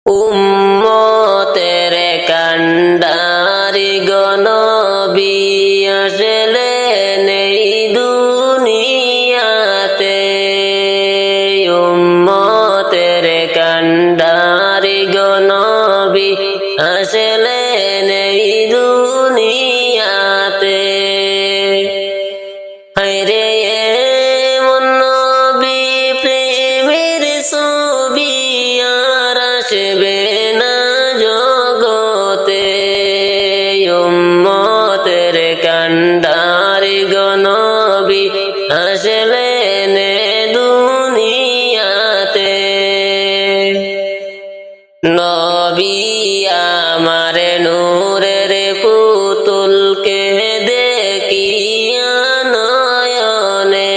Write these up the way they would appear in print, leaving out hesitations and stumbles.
উম্মতের কান্ডারি গনবী আসলেন এই দুনিয়াতে। উম্মতের কান্ডারি গনবী আসলেন এই দুনিয়াতে। হায়রে এমন নবী প্রেমের ছবি আর আসবে না জগতে। উম্মতের কান্ডারি গনবী আসলেন দুনিয়াতে। নবী আমার নূরের পুতুলকে দেখিয়া নয়নে।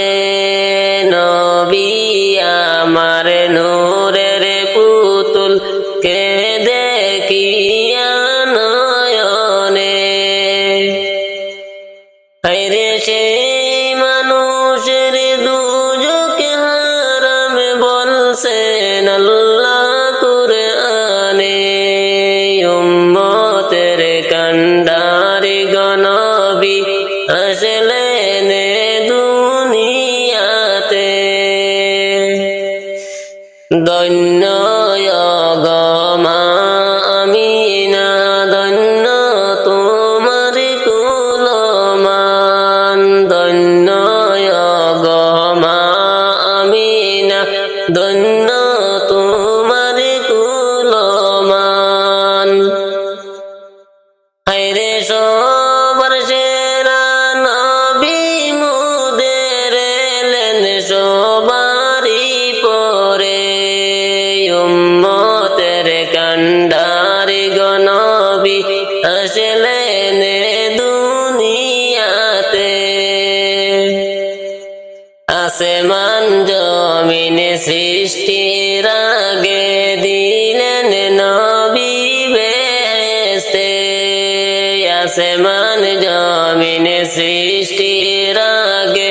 নবী আমার নূরের পুতুলকে দেখিয়া নয়নে। হায়রে সেই মানুষের দুজক হারাম বলছেন আল্লাহ কুরআনে। উম্মতের কান্ডারি গনবী আসলেন দুনিয়াতে। ধন্য গো মা আমিনা, ধন্য তোমার কুলমান। ধন্য গো মা আমিনা, ধন্য তোমার কুলমান। হায়রে সবার সেরা নবী মুদের এলেন সবারই পরে। উম্মতের কান্ডারি গনবী আসলেন দুনিয়াতে। আসমান জমিন সৃষ্টির আগে দিলেন নবী বেহেশতে। আসমান জমিন সৃষ্টির আগে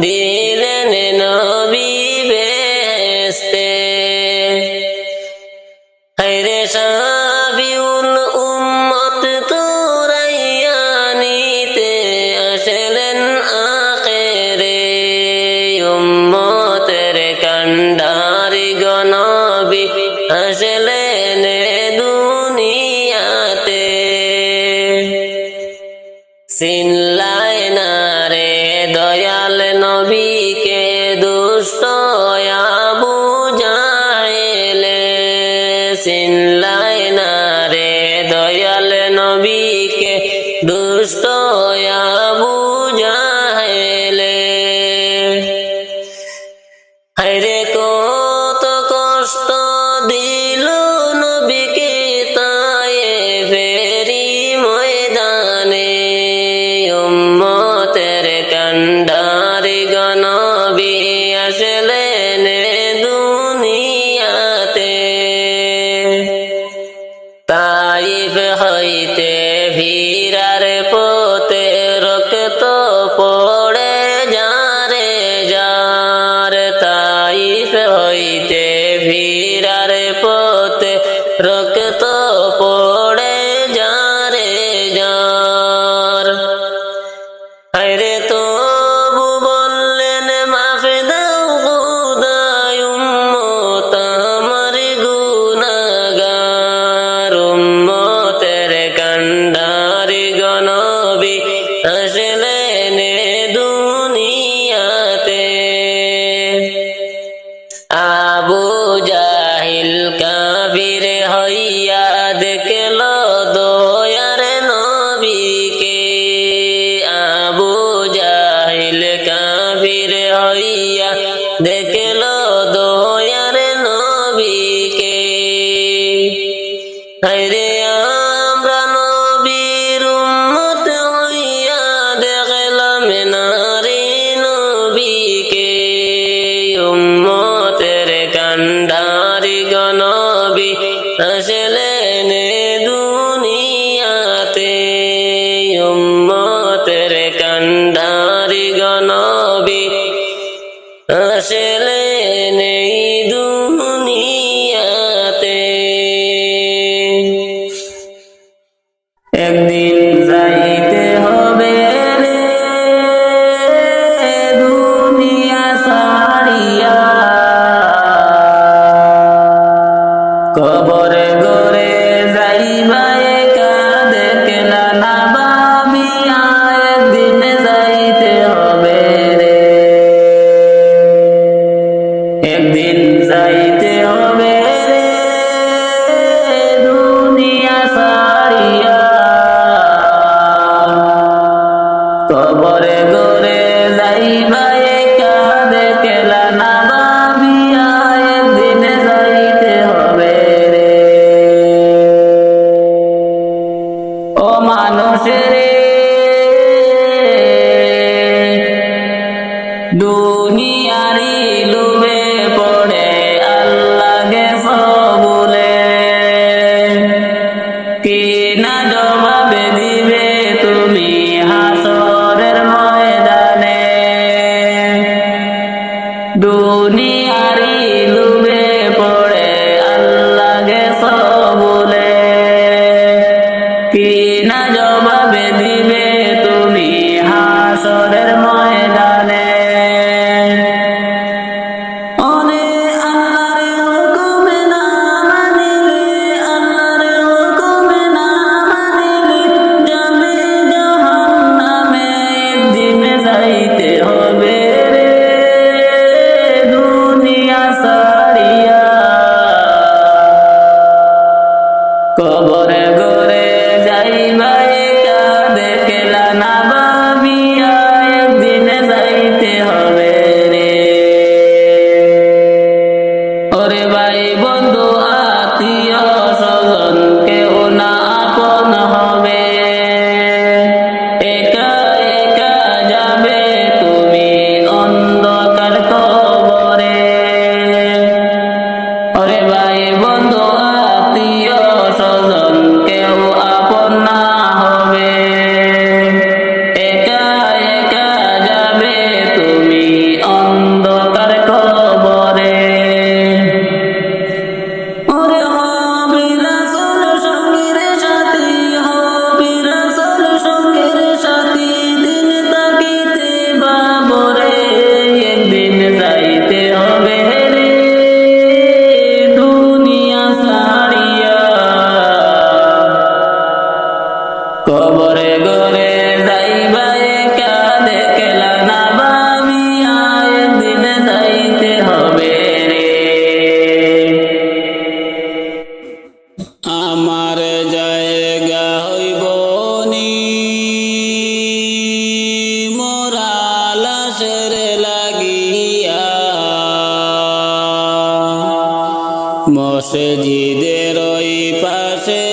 দিলেন নবী বেহেশতে। হায়রে সাবিউল উম্মত তোরাইয়া নিতে আসলেন আখেরে। উম্মতের কান্ডারি গনবী আসলেন দুনিয়াতে। চিনলাই না রে দয়াল নবীকে দুষ্ট আবু জাহেলে। চিনলাই না রে দয়াল নবীকে দুষ্ট আবু জাহেলে। হায়রে কত কষ্ট দিল নবীকে তায়েফেরি ময়দানে। উম্মতের কান্ডারি গনবী আসলেন দুনিয়াতে। তাইফ হইতে ফিরার পথে রক্ত পড়ে যারে যার। তাইফ হইতে ফিরার পথে রক্ত পড়ে যারে যার। হায়রে তবু বললেন মাফ দাও খোদাই উম্মত আমার গুনাহগার। উম্মতের কান্ডারি গনবী আসলেন দুনিয়াতে। আবু জাহিল কাফির হইয়া দেখল দয়ার নবীকে। আবু জাহিল কাফির হইয়া দেখল দয়ার নবীকে। হায়রে আমরা নবীর উম্মত হইয়া দেখলাম না রে নবীকে। উম্মতের কান্ডারি গনবী আসলেন দুনিয়াতে। উম্মতের কান্ডারি গনবী আসলেন দুনিয়াতে। কবরে গরে যাইবা একা দেখলা না ভাবিয়া একদিন যাইতে হবে রে, একদিন যাইতে হবে রে দুনিয়া ছাড়িয়া। কবরে গরে যাইবা একা দেখলা না ভাবিয়া একদিন যাইতে হবে রে। ও মানুষ রে দুনিয়ারি লোভে পড়ে আল্লাহ গেছ বলে, কি না জবাবে দিবে তুমি হাসরের ময়দানে। দুনিয়ারি লোভে পড়ে আল্লাহ গেছ বলে, কি না জবাবে দিবে তুমি হাসরের ময়দানে। ওরে আল্লাহর হুকুম না মানিলে, আল্লাহর হুকুম না মানিলে যাবে জাহান্নামে, একদিন যাইতে হবে রে দুনিয়া ছাড়িয়া। কবরে গরে যাইবা একা দেখলা না ভাবিয়া একদিন যাইতে হবে রে। ওরে ভাই বন্ধু আত্মীয় স্বজন কেউ না আপন হবে, একা একা যাবে তুমি অন্ধকার কবরে। ওরে ভাই বন্ধু আত্মীয় স্বজন কেউ আপন না হবে, একা একা যাবে তুমি অন্ধকার কবরে। ওরে হবে রাসূল সঙ্গীর সাথী, হবে রাসূল সঙ্গীর সাথী, দিন তাকিতে বাবরে একদিন যাইতে হবে রে দুনিয়া ছাড়িয়া। কবরে গরে যাইবা একা দেখলা না ভাবিয়া একদিন যাইতে হবে রে। আমার জায়গা হইব নি মোরা লাশের লাগিয়া, মসজিদের ওই পাশে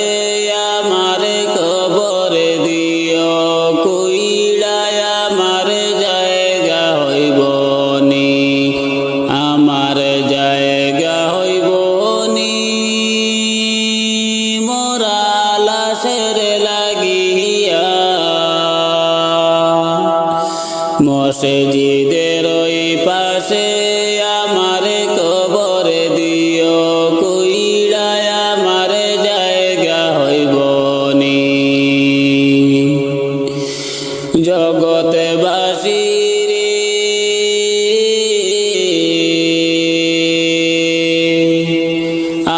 আমার কবর দিও, কুইড়ায় আমার জায়গা হইব নি, আমার জায়গা হইব নি মোরা লাশের লাগিয়া। মসজিদের ওই পাশে আমার কবর দিও, কুইড়ায় আমার জায়গা হইব নি। জগতে বাসী রে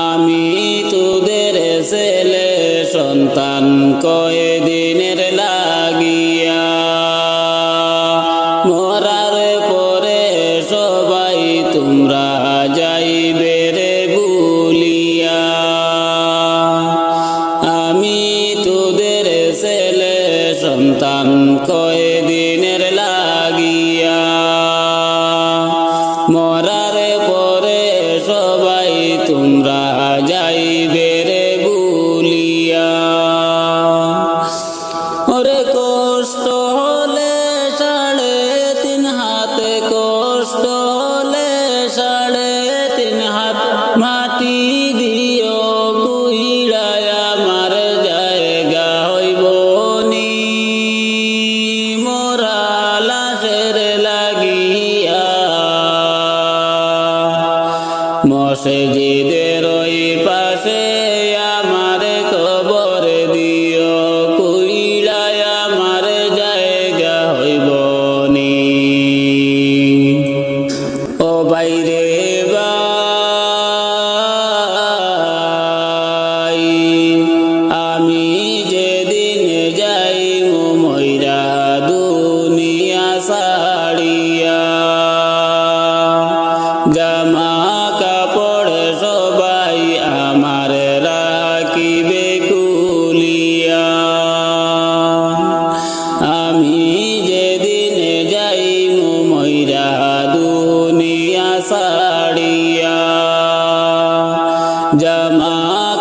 আমি তোদের ছেলে সন্তান কয়দিনের লাগিয়া, মরার পরে সবাই তোমরা যাইবে রে ভুলিয়া। আমি তোদের ছেলে সন্তান কয়দিনের লাগিয়া, মরার পরে সবাই তোমরা যাইবে রে ভুলিয়া।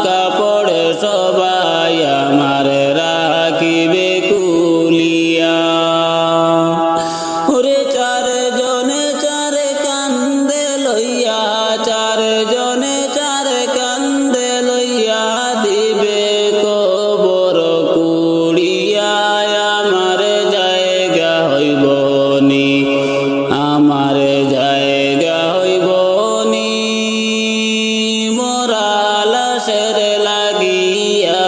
কাপড় সবাই আমার রাখিবে কুলিয়া। ওরে চারজনে চার কান্দে লইয়া, চারজনে চার কান্দে লইয়া দিবে কবর কুড়িয়া। আমার জায়গা হইব নি, আমার জায়গা হইব নি, মোরা লাশের লাগিয়া।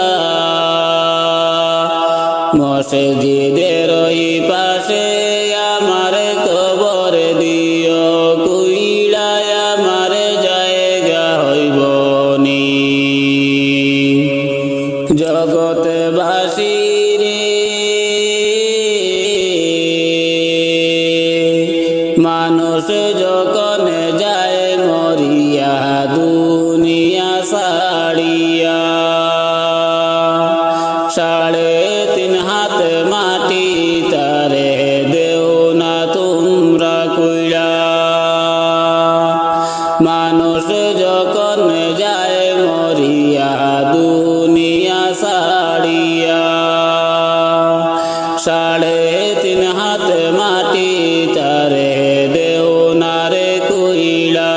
মসজিদের ওই পাশে আমার কবর দিও কুইড়ায়, আমার জায়গা হইব নি। জগৎবাসী রে মানুষ যখন যায় মরিয়া দুনিয়া ছাড়িয়া, 3.5 হাত মাটি তারে দেও না তোমরা কুইড়া। মানুষ যখন যায় মরিয়া দুনিয়া ছাড়িয়া, 3.5 হাত মাটি তারে দেও না রে কুইড়া।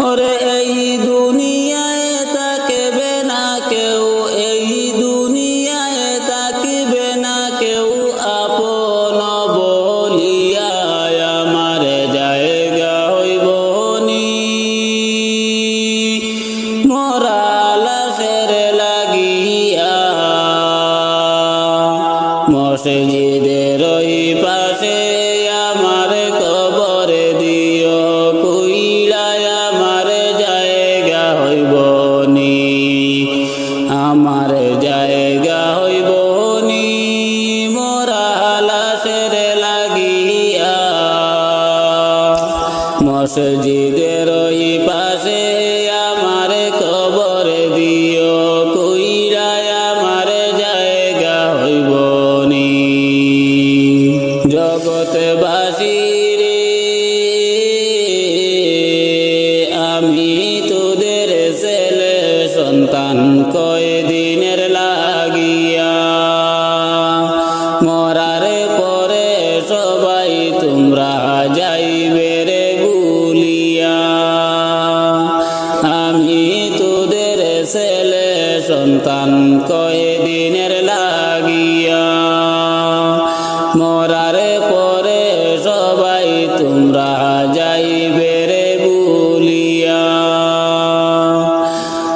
ওরে এই দুনিয়ায় তাকিবে না কেউ, এই দুনিয়ায় তাকিবে না কেউ আপন বলিয়া। আমার জায়গা হইব নি, মোরা লাশের লাগিয়া। মসজিদের ওই পাশে আমার কবর দিও কুইড়ায়, আমার জায়গা হইব নি, আমার জায়গা হইব নি, মোরা লাশের লাগিয়া। মসজিদের ওই পাশে আমার কবর দিও কুইড়ায়, আমার জায়গা হইব নি। জগৎবাসী রে আমি তোদের ছেলে সন্তান কয়দিনের লাগিয়া। মরার পরে সবাই তোমরা যাইবে রে ভুলিয়া। আমি তোদের ছেলে সন্তান কয়দিনের লাগিয়া। মরার পরে সবাই তোমরা যাইবে রে ভুলিয়া।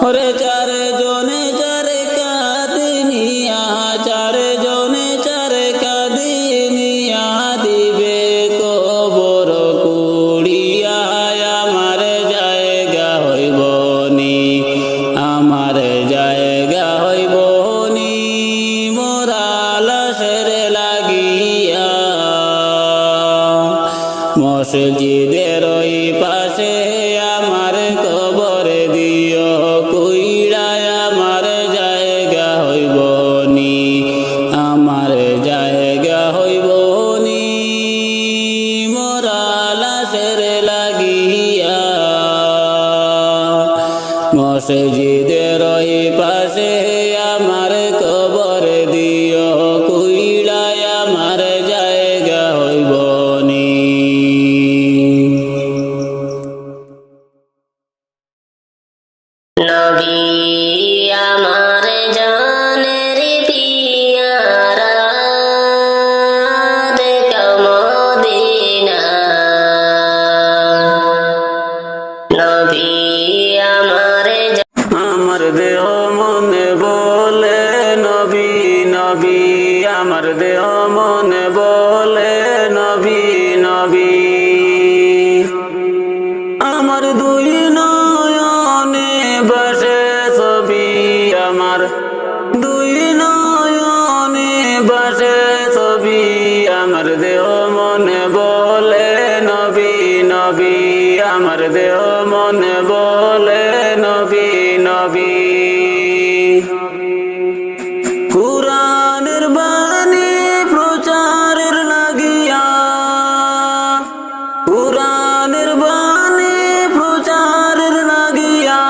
ওরে চারজনে চার কাঁদিনিয়া, চারজনে চার কাঁদিনিয়া দিবে কবর কুড়িয়া। আমার জায়গা হইব নি, আমার জায়গা হইব নি, মোরা লাশের লাগিয়া। মসজিদের ওই পাশে আমার কবর দিও কুইড়ায়, আমার জায়গা হইব নি, আমার জায়গা হইব নি, মোরা লাশের লাগিয়া। মসজিদের ওই পাশে আমার কবর দিও কুইড়ায়, আমার জায়গা হইব নি। নবী আমার জানের পিয়ারা, দেখা মদিনা। নবী আমার আমার দেহ মনে বলে নবী নবী, আমার দেহ মনে বলে নবী নবী। আমার দুই নয়নে বসে ছবি, আমার দুই নয়নে বসে ছবি। আমার দেহ মনে বলে নবী নবী, আমার দেহ মনে বলে নবী নবী। কুরআনের বাণী প্রচারের লাগিয়া, কুরআনের বাণী প্রচারের লাগিয়া।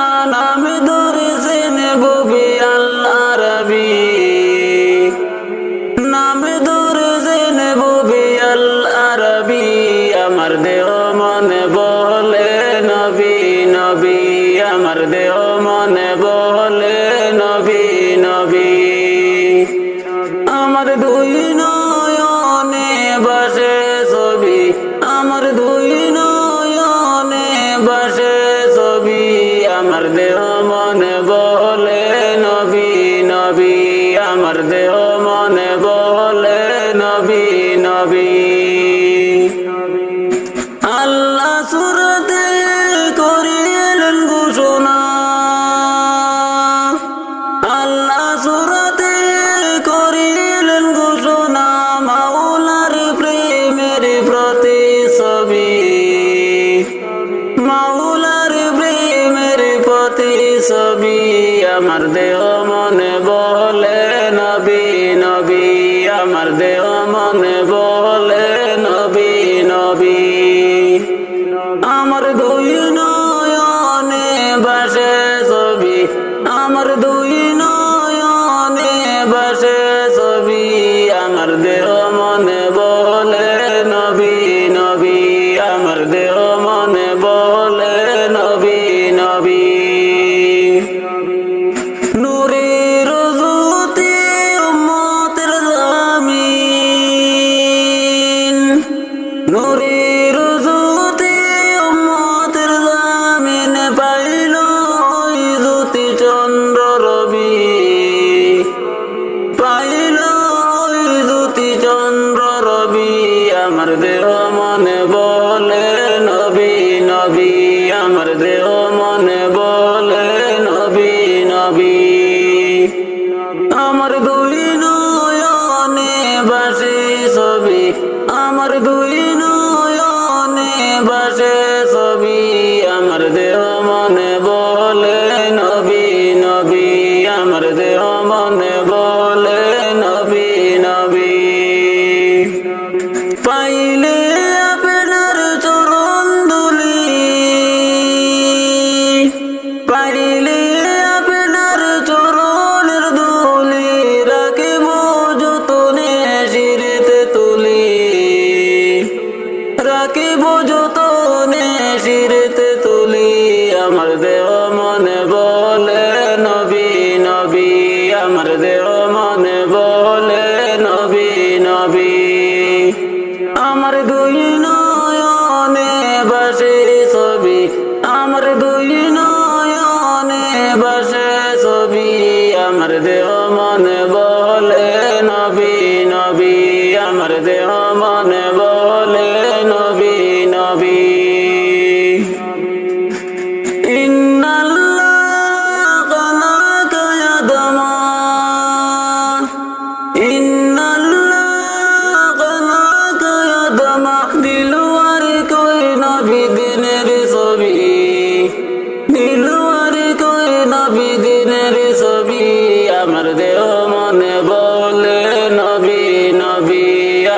মনে বলে নবী নবী। আমার দুই নয়নে বাসে ছবি, আমার দুই নয়নে বাসে ছবি, আমার দেহ মনে বলে নবী নবী, আমার দেহ মনে বলে নবী নবী। আল্লাহ সূরাতে করিলেন ঘোষণা, আল্লাহ সূরাতে করিলেন ঘোষণা, মাওলার প্রেমের প্রতিছবি, মাওলার প্রেমের প্রতিছবি, আমার দেহ মনে বলে নবী নবী, আমার দেহ মনে বলে নবী নবী। আমার দুই নয়নে বাসে ছবি, আমার দুই নয়নে বাসে ছবি, আমার দেহ মনে বলে নবী নবী, আমার দেহ মনে বলে নবী নবী। নূরের জ্যোতি উম্মতের জামিন, নূরের জ্যোতি উম্মতের জামিন, পাইল ওই জ্যোতি চন্দ্র রবি, পাইল ওই জ্যোতি চন্দ্র রবি, আমার দেহ মনে বলে নবী নবী, আমার দেহ মনে বলে নবী নবী। আমার দুই নয়নে বাসে ছবি, আমার দুই নয়নে বাসে ছবি, আমার দেহ মনে বলে নবী নবী, আমার দেহ মনে বলে নবী নবী। পাইলে আপনার চরণ ধুলি, পাইলে আপনার চরণের ধুলি, রাখিব যতনে শিরতে তুলি, রাখিব যতনে শিরতে তুলি, আমার দেহ মনে বলে নবী নবী, আমার দেহ মনে বলে নবী নবী। আমার দুই নয়নে বাসে ছবি, আমার দুই নয়নে বাসে ছবি, আমার দেহ মনে বলে নবী নবী, আমার দেহ মনে বলে নবী নবী। ইন্নাল্লাহ খালাকা আদমা, ইন্নাল্লাহ খালাকা আদমা, দিলওয়ার কই নবী দিনের ছবি, দিলওয়ার কই নবী দিনের ছবি, আমার দেহ মনে বলে নবী নবী,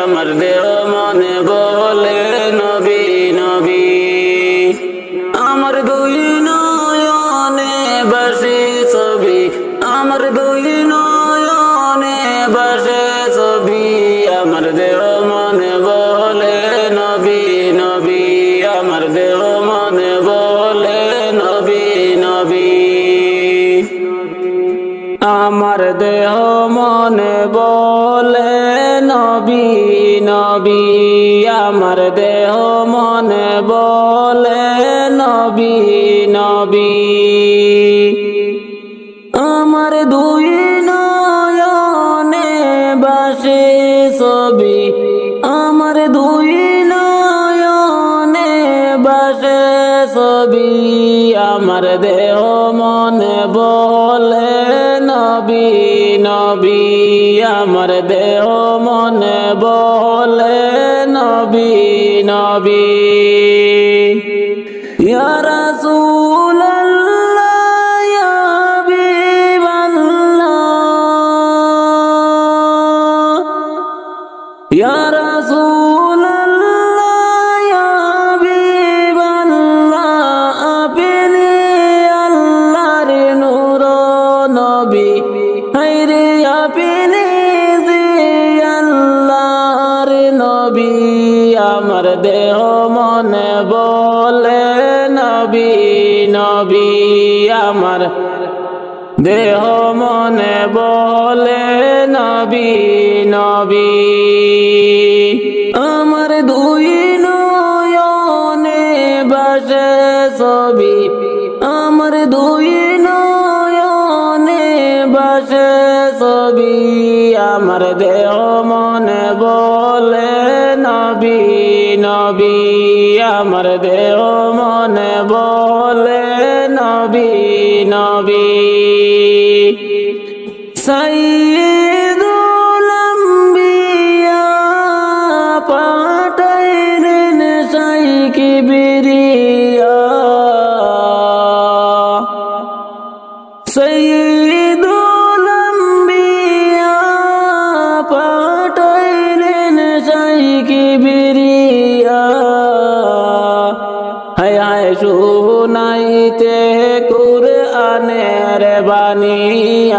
আমার দেহ মনে বলে নবী নবী। আমার দুই নয়নে বাসে ছবি, আমার দুই নয়নে বাসে ছবি, আমার দেহ মনে বলে নবী নবী, আমার দেহ মনে বলে নবী নবী। আমার দেহ মনে বলে নবী নবী, আমার দেহ মনে বলে নবী নবী। আমার দুই নয়নে বাসে ছবি, আমার দুই নয়নে বাসে ছবি, আমার দেহ মনে বলে নবী নবী, আমার দেহ মনে বলে নবী নবী। ইয়া রাসূলুল্লাহ, ইয়া হাবিবাল্লাহ, ইয়া রাসূলুল্লাহ, ইয়া হাবিবাল্লাহ, আপনি আল্লাহর নূর নবী, হায়রে আপনি যে আল্লাহর নবী, আমার দেহ মনে বলে নবী আমার দেহ মনে বলে নবী নবী। আমার দুই নয়নে ভাসে ছবি, আমার দুই নয়নে ভাসে ছবি, আমার দেহ মনে বলে নবী নবী, আমার দেহ মনে বলে নবী নবী। সাইয়্যিদুল আম্বিয়া পাঠাইলেন সাই কিবরিয়া, সাইয়্যিদুল আম্বিয়া পাঠাইলেন সাই কিবরিয়া। হায় হায় শুনাইতে কুরআনের বাণী,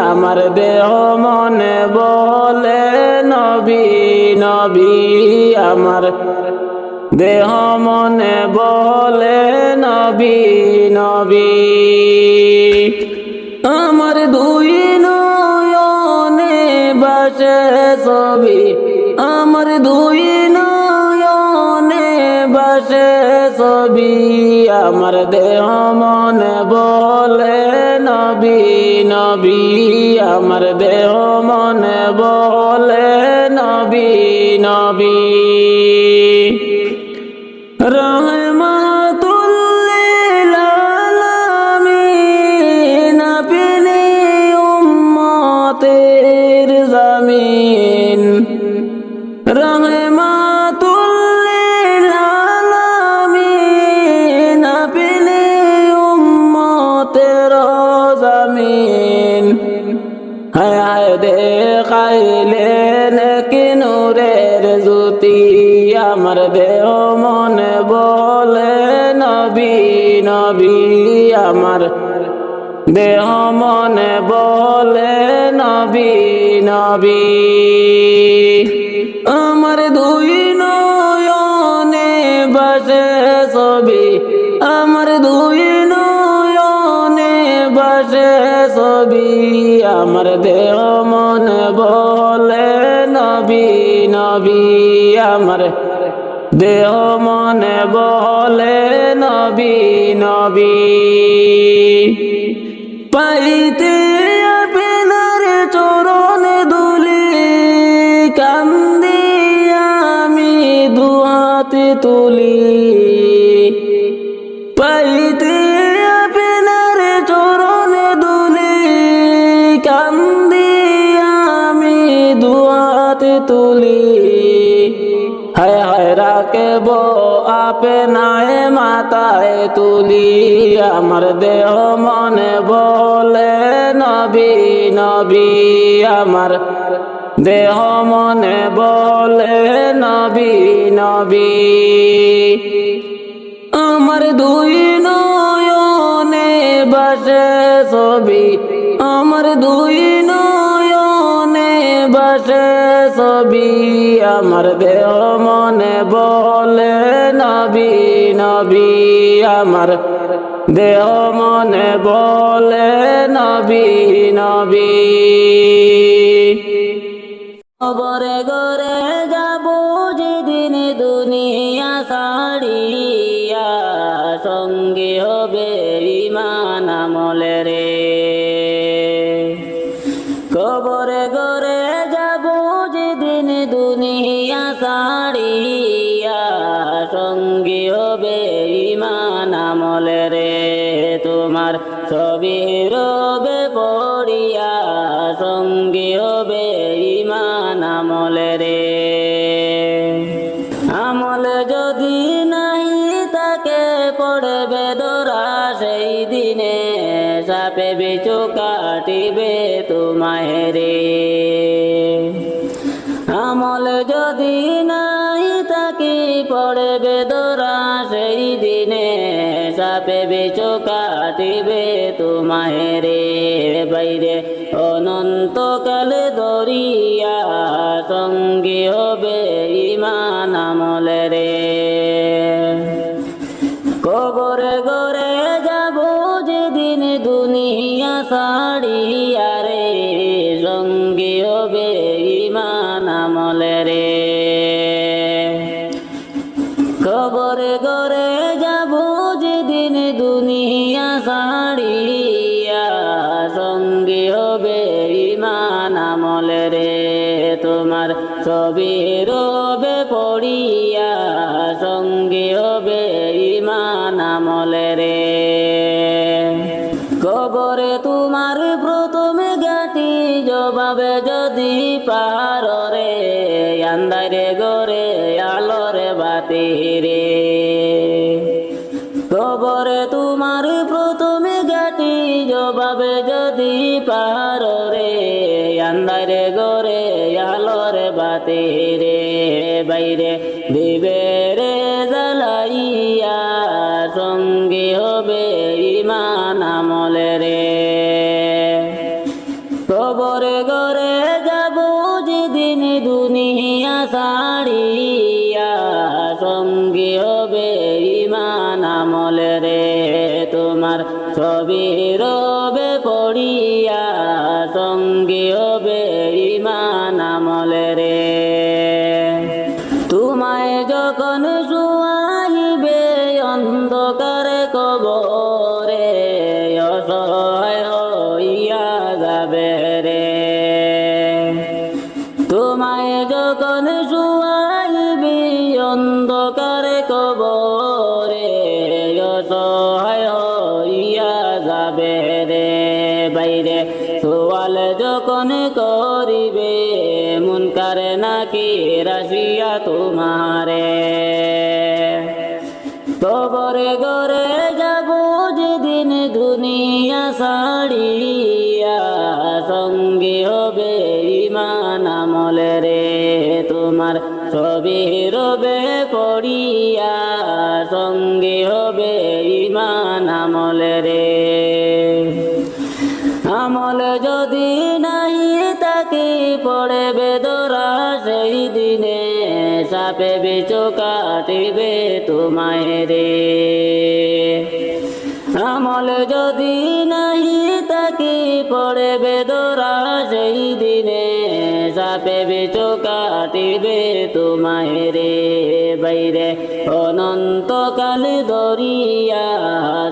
আমার দেহ মনে বলে নবী নবী, আমার দেহ মনে বলে নবী নবী। আমার দুই নয়নে ভাসে ছবি, আমার দুই নয়নে ভাসে ছবি, আমার দেহ মনে বলে নবী নবী, আমার দেহ মনে বলে নবী নবী। রহমাতুল লিল আলামিন আপনি উম্মতের জামিন, রহমাতুল লিল আলামিন আপনি উম্মতের জামিন। হায় হায় দেখাইলেন কি নূরের জ্যোতি, আমার দেহ মনে বলে নবী নবী, আমার দেহ মনে বলে নবী নবী। আমার দুই নয়নে ভাসে ছবি, আমার দুই নয়নে ভাসে ছবি, আমার দেহ মনে বলে নবী নবী, আমার দেহ মনে বলে নবী নবী। পাইতে আপনার চরণ ধুলি, কান্দি আমি দুহাত তুলি, পাইতে আপনার চরণ ধুলি, কান্দি আমি দুহাত তুলি। হায় হায় রাখব আপনায় মাথায় তুলি, আমার দেহ মনে বলে নবী নবী, আমার দেহ মনে বলে নবী নবী। আমার দুই নয়নে ভাসে ছবি, আমার দুই নয়নে ভাসে ছবি, আমার দেহ মনে বলে নবী নবী, আমার দেহ মনে বলে নবী নবী। খবরে গরে যাব যেদিন দুনিয়া ছাড়িয়া, সঙ্গে হবে ঈমান আমলে রে। খবরে গরে যাব যেদিন দুনিয়া ছাড়িয়া, সঙ্গে হবে ঈমান আমলে রে। তোমার ছবি রবে পড়িয়া, সঙ্গে হবে ঈমান আমলে রে। আমলে যদি নাই তাকে পড়বে ধরা, সেই দিনে সাপে বিছু কাটিবে তোমায় রে। আমলে যদি নাই তাকে পড়বে ধরা, সেই দিনে সাপে বিছু কাটিবে তোমায় রে। বাইরে অনন্তকালে দরিয়া, সঙ্গী হবে ঈমান আমলে রে। কবরে গরে যাব যেদিন দুনিয়া সাড়িয়া রে সঙ্গী হবে ঈমান আমলে রে কবরে গরে যাব যেদিন দুনিয়া ছাড়িয়া সঙ্গী হবে ঈমান আমলে রে তোমার ছবি রবে পড়িয়া সঙ্গী হবে ঈমান আমলে রে কবরে তোমার প্রথমে গাটি জবাবে যদি পার রে আন্ধারে গরে আলোরে বাতি রে কবরে তোমার প্রথমে গাটি জবাবে যদি পার রে আন্ধারে গরে আলোরে বাতি রে বাইরে দিবে রে জ্বালাইয়া সঙ্গী হবে ঈমান আমলে রে কবরে গরে যাব যেদিন দুনিয়া ছাড়িয়া সঙ্গী হবে ঈমান আমলে রে তোমার ছবি রবে পড়িয়া সঙ্গী হবে ঈমান আমলে রে তোমায় যখন শুয়াইবে অন্ধকারে কবরে অসহায় হইয়া যাবে রে তোমায় যখন শুয়াইবে অন্ধকারে কবরে অসহায় হইয়া যাবে রে বাইরে সোয়াল যখন করিবে মুনকার নাকির আসিয়া তোমারে কবরে গরে যাব যেদিন দুনিয়া ছাড়িয়া সঙ্গী হবে ঈমান আমলে রে তোমার ছবি রবে পড়িয়া সঙ্গী হবে ঈমান আমলে রে আমল যদি নাহি তাকে পড়বে ধরা সেই দিনে সাপে বিচু কাটিবে তোমায় রে আমল যদি নাহি তাকে পড়বে ধরা সেই দিনে সাপে বিচু কাটিবে তোমায় রে বাইরে অনন্তকাল ধরিয়া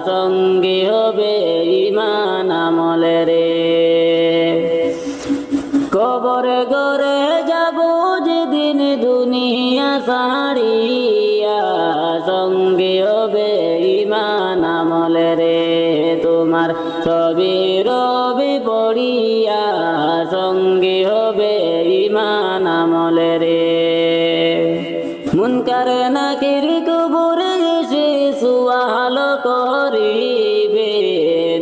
সঙ্গী হবে ঈমান আমলে রে কবরে গরে যাব যেদিন দুনিয়া ছাড়িয়া সঙ্গী হবে ঈমান আমলে রে তোমার ছবি রবি পড়িয়া সঙ্গী হবে ঈমান আমলে রে মুনকার নাকির কবরে এসে সুয়াল করিবে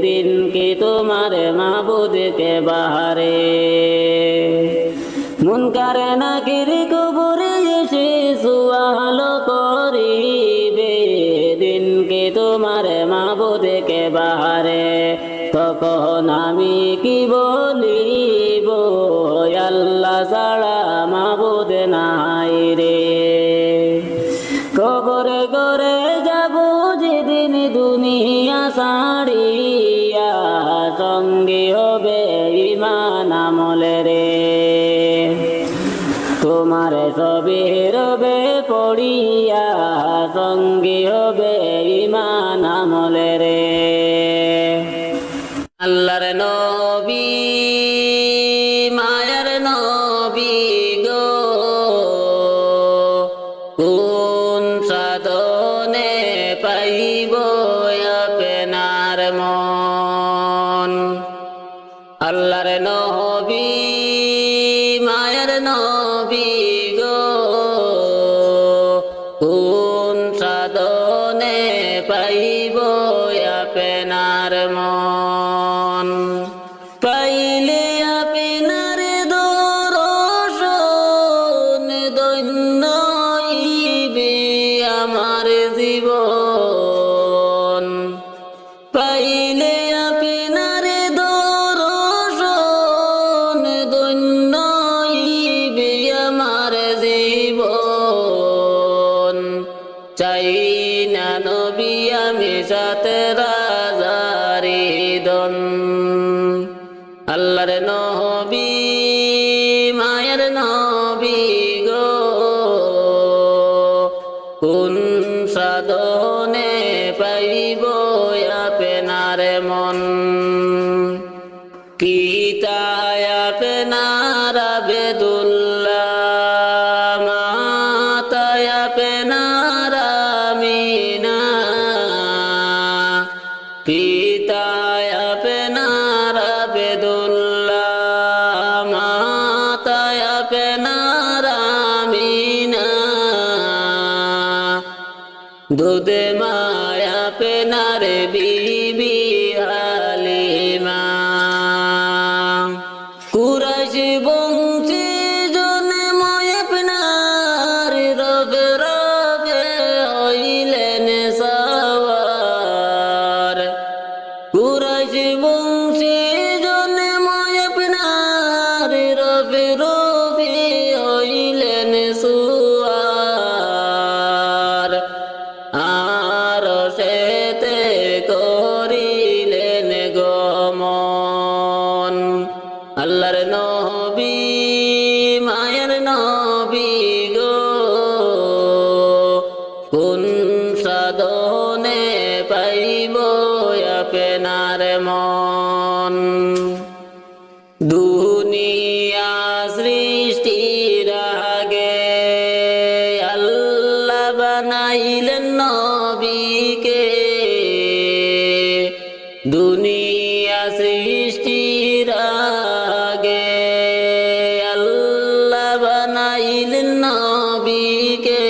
দিন কি তোমার মাবুদকে বাহারে মুনকার নাকির কবরে এসে সুয়াল করিবে দিন কি তোমার মাবুদকে বাহারে তখন আমি কি বলিব আল্লাহ ছাড়া মাবুদ নাই রে কবরে গরে যাব যেদিন দুনিয়া ছাড়িয়া সঙ্গী হবে ঈমান আমলে রে তোমার ছবি রবে পড়িয়া সঙ্গী হবে ঈমান আমলে রে আল্লাহর নবী মায়ার নবী গো কোন সাধনে পাইব আপনার মন আল্লাহর নবী মায়ার নবী গো কোন সাধনে পাইব আপনার মন পাইলে আপনার দর্শন ধন্য হইবে আমার জীবন পাইলে আপনার দর্শন আল্লাহর নবী মায়ের নবী গো কোন সাধনে পাইব আপনার মন কি তাই আপনার আবেদুল্লাহ মাতায় আপনার আমিনা পিতায় আপনার আবেদুল্লাহ মাতায় আপনার আমিনা দুধে মায়া আপনার বিবি হালিমা কুরাইশ বংশী জন্ম আপনার রবে রবে হইলেন সওয়ার কুরাইশ বংশী জন্ম আপনার রবে রবে হইলেন সুয়ার আর সেতে করিলেন গমন আল্লাহর নবী মায়ের নবী গো কোন সাধনে পাইব আপনার মন দুনিয়া সৃষ্টির আগে আল্লাহ বানাইলেন নবীকে দুনিয়া সৃষ্টির আগে আল্লাহ বানাইলেন নবীকে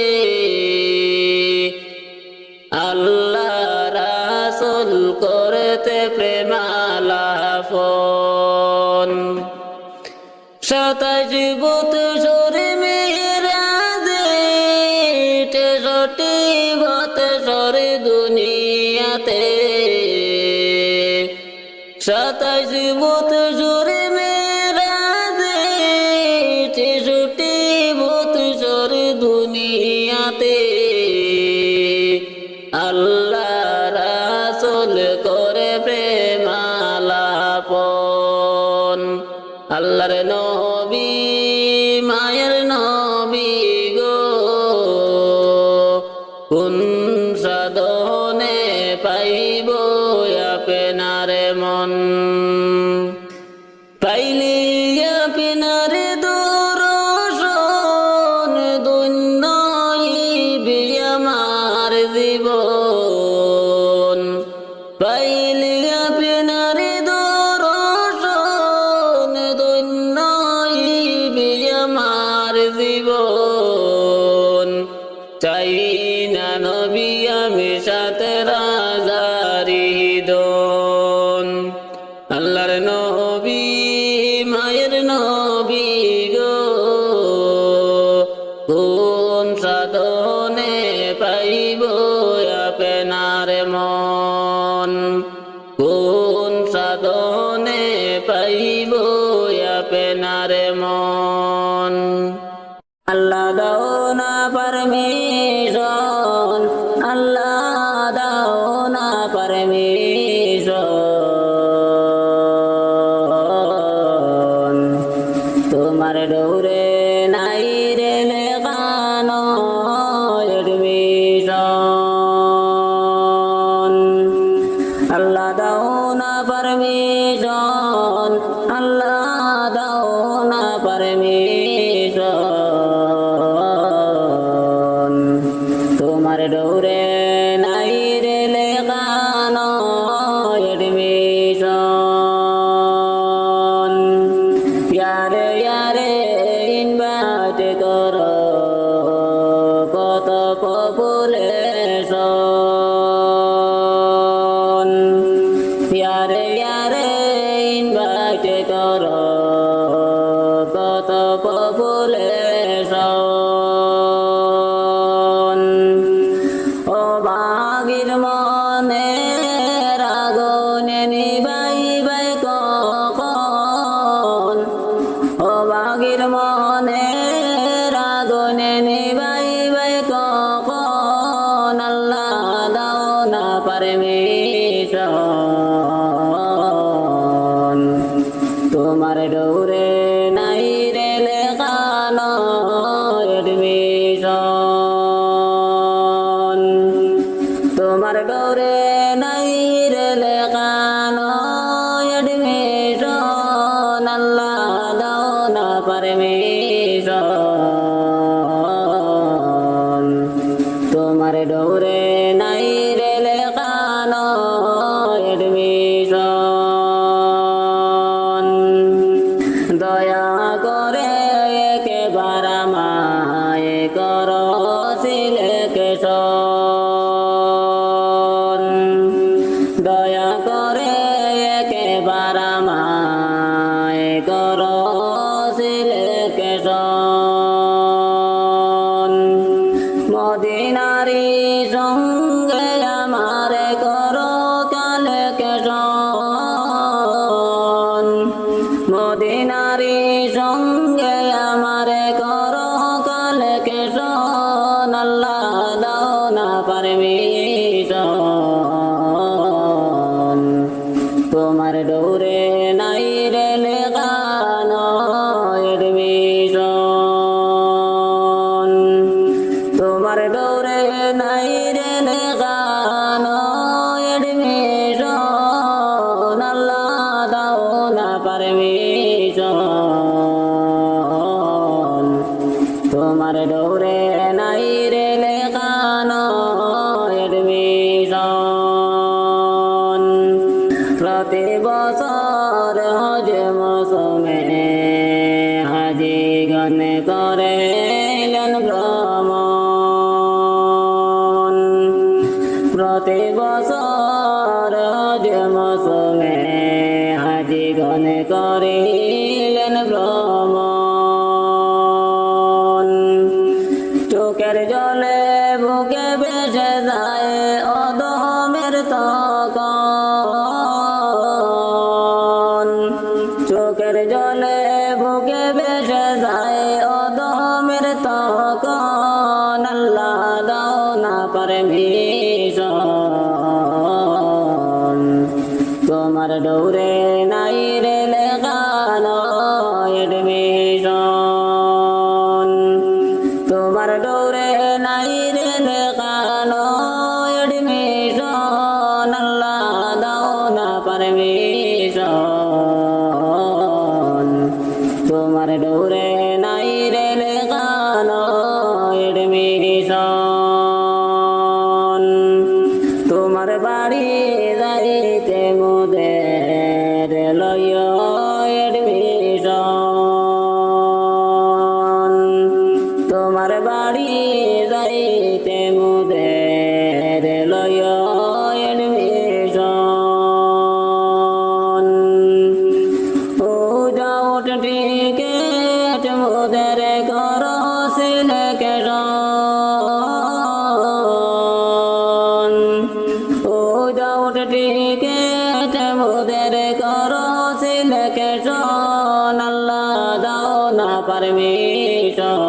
আল্লাহ রাসূল করতে প্রেমালাপন 27 বৎসর মেরাজে 63 বৎসর দুনিয়াতে 27 বৎসর মেরাজে 63 বৎসর দুনিয়াতে আল্লাহ রাসূল করে প্রেমালাপন আল্লাহর নবী মায়ের নবী গো কোন সাধনে পাইব আপনার মন পাইলে আপনার দর্শন ধন্য হইবে আমার জীবন পাইলে আপনার দর্শন ধন্য হইবে আমার জীবন চাই না নবী আমি সাথে রাজারি দন আল্লাহর নবী মায়ের নবী গো কোন সাধনে পাইব আপনার মন কোন সাধনে পাইব আপনার মন আল্লাহ দাও না পারমিশন আল্লাহ দাও না পারমিশন তোমার ডোরে নাই রে লেখানো এডমিশন আল্লাহ দাও না পারমিশন আল্লাহ দাও না পারমিশন তোমার ডোরে নাই রে লেখানো এডমিশন ইয়ারে ইয়ারে ইনভাইট করো কত পপুলেশন ইয়ারে ইয়ারে ইনভাইট করো কত পপুলেশন ও বাগির মনে রাগনে নিবাই বাই কখন ও বাগির মনে রাগনে নিবাই বাই কখন আল্লাহ দাও না পারমিশন তোমার ডোরে নাই রে লেখানো এডমিশন, তোমার ডোরে নাই রে লেখানো এডমিশন, আল্লাহ দাও না পারমিশন, তোমার ডোরে নাই রে লেখানো এডমিশন, দয়া করে একবার আমায় করো সিলেকশন, দয়া করে একবার আমায় করো সিলেকশন, মদিনারি সঙ্গে আমার করো কালেকশন, মদিনারি সঙ্গে আমার করো কালেকশন, আল্লাহ দাও না পারমিশন, তোমার ডোরে নাই রে লেখানো এডমিশন, তোমার ডোরে নাই রে লেখানো এডমিশন, আল্লাহ দাও না পারমিশন, তোমার ডোরে নাই রে লেখানো এডমিশন, প্রতি বছর হজ মৌসুমে হাজিগণ করেন ভ্রমণ, প্রতি বছর হজ মৌসুমে হাজিগণ করিলেন ভ্রমণ, চোখের জলে বুকে ভেসে যায় অদমের তখন, চোখের জলে বুকে ভেসে যায় অদমের তখন, আল্লাহ দাও না পারমিশন, তোমার ডোরে নাই রে লেখানো এডমিশন, তোমার ডোরে নাই রে লেখানো এডমিশন, আল্লাহ দাও না পারমিশন, তোমার ডোরে নাই রে লেখানো এডমিশন, তোমার বাড়ি যাইতে মোদের লয় এডমিশন, তোমার বাড়ি যাইতে মোদের লয় এডমিশন, ও যাও টিকেট মোদের করো সিলেকশন, ও যাও টিকেট মোদের করো সিলেকশন, আল্লাহ দাও না পারমিশন,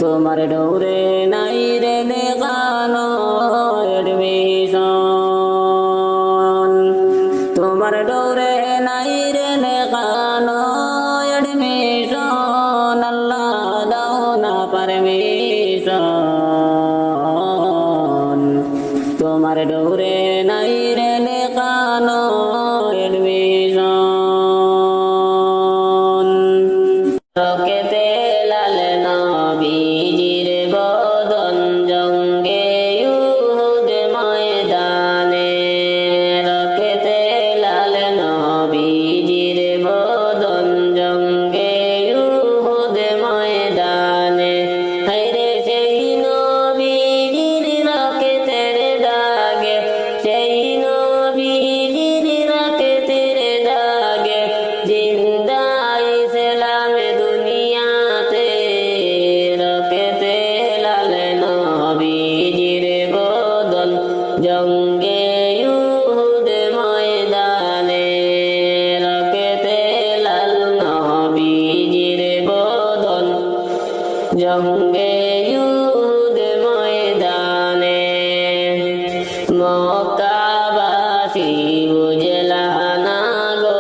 তোমার ডোরে নাই রে লেখানো এডমিশন, তোমার ডোরে নাই রে লেখানো এডমিশন, আল্লাহ দাও না পারমিশন, তোমার ডোরে নাই রে লেখানো এডমিশন, রকেতে লাল নবীজির বদন জঙ্গে ইউহুদ ময়দানে, রকেতে লাল নবীজির বদন জঙ্গে ইউহুদ ময়দানে, হায়রে সেই নবীজির রকেতের দাগে, সেই নবীজির রকেতের দাগে, জিন্দা ইসলাম দুনিয়াতে, রকেতে লাল নবীজির বদন জঙ্গে ইউহুদ ময়দানে, রকেতে লাল নবীজির বদন জঙ্গে ইউহুদ ময়দানে, মক্কাবাসী বুঝলা না গো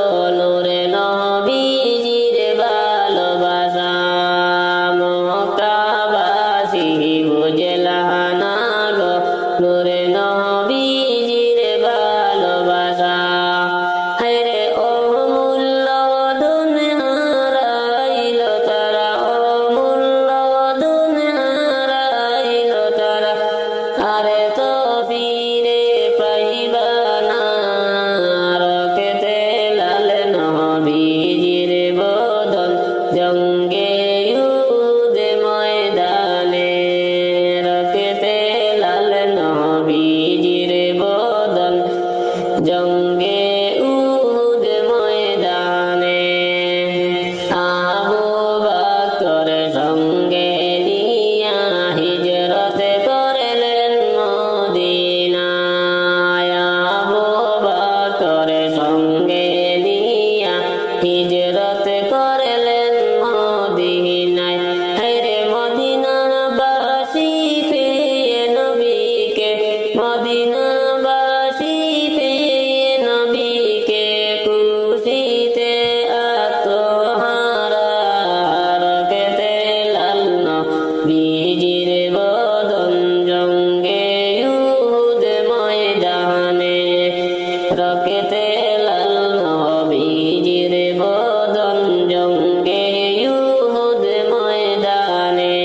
রকেতে লাল নবীজির বদন জঙ্গে ইউহুদ ময়দানে